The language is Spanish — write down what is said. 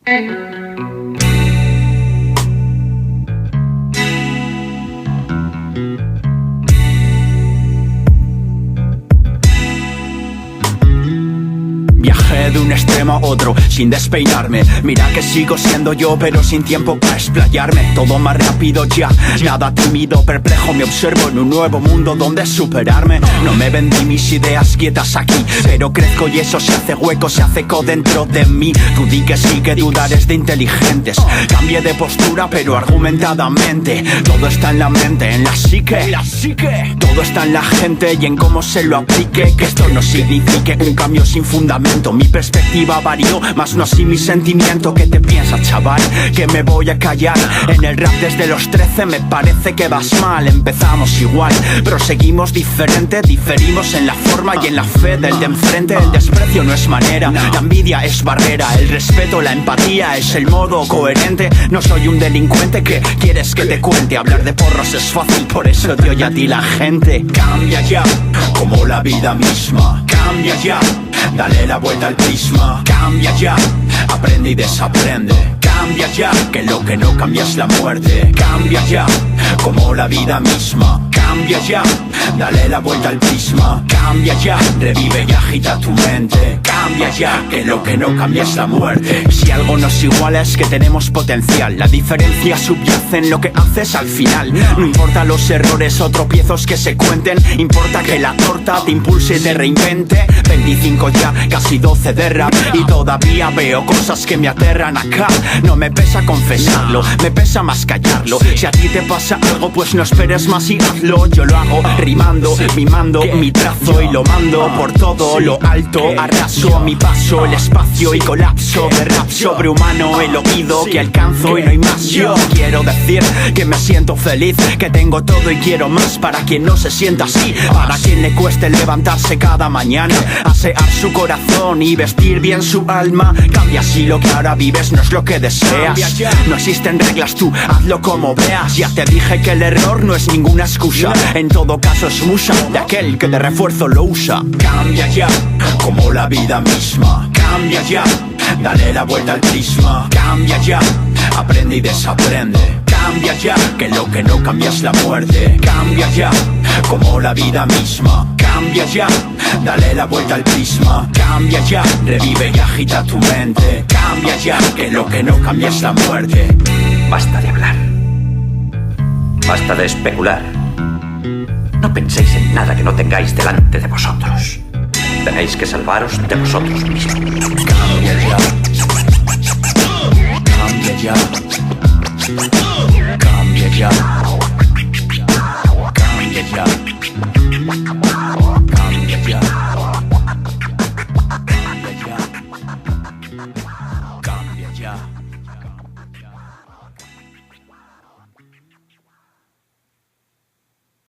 Viajé de un extremo a otro sin despeinarme. Mira que sigo siendo yo, pero sin tiempo para explayarme. Todo más rápido ya, nada tímido, perplejo. Me observo en un nuevo mundo donde superarme. No me vendí mis ideas quietas aquí, pero crezco y eso se hace hueco, se hace eco dentro de mí. Tú di que sí, que dudar es de inteligentes. Cambié de postura, pero argumentadamente. Todo está en la mente, en la psique. Todo está en la gente y en cómo se lo aplique. Que esto no signifique un cambio sin fundamento. Mi perspectiva varió, más no así mi sentimiento. ¿Qué te piensas, chaval? Que me voy a callar. En el rap desde los 13 me parece que vas mal. Empezamos igual, pero seguimos diferente. Diferimos en la forma y en la fe del de enfrente. El desprecio no es manera, la envidia es barrera. El respeto, la empatía es el modo coherente. No soy un delincuente que quieres que te cuente. Hablar de porros es fácil, por eso te oye a ti la gente. Cambia ya, como la vida misma. Cambia ya, dale la vuelta al prisma. Cambia ya, aprende y desaprende. Cambia ya, que lo que no cambia es la muerte. Cambia ya, como la vida misma. Cambia ya, dale la vuelta al prisma. Cambia ya, revive y agita tu mente. Cambia ya, que lo que no cambia es la muerte. Si algo nos iguala es que tenemos potencial. La diferencia subyace en lo que haces al final. No importa los errores o tropiezos que se cuenten, importa que la torta te impulse y te reinvente. 25 ya, casi 12 de rap, y todavía veo cosas que me aterran acá. No me pesa confesarlo, me pesa más callarlo. Si a ti te pasa algo, pues no esperes más y hazlo. Yo lo hago rimando, mimando mi trazo y lo mando por todo lo alto. Arraso a mi paso el espacio y colapso de rap sobrehumano. El oído que alcanzo y no hay más. Yo quiero decir que me siento feliz, que tengo todo y quiero más para quien no se sienta así. Para quien le cueste levantarse cada mañana, asear su corazón y vestir bien su alma. Cambia si lo que ahora vives no es lo que deseas. No existen reglas, tú hazlo como veas. Ya te dije que el error no es ninguna excusa. En todo caso es musa de aquel que de refuerzo lo usa. Cambia ya, como la vida misma. Cambia ya, dale la vuelta al prisma. Cambia ya, aprende y desaprende. Cambia ya, que lo que no cambia es la muerte. Cambia ya, como la vida misma. Cambia ya, dale la vuelta al prisma. Cambia ya, revive y agita tu mente. Cambia ya, que lo que no cambia es la muerte. Basta de hablar. Basta de especular. No penséis en nada que no tengáis delante de vosotros. Tenéis que salvaros de vosotros mismos. Cambia ya.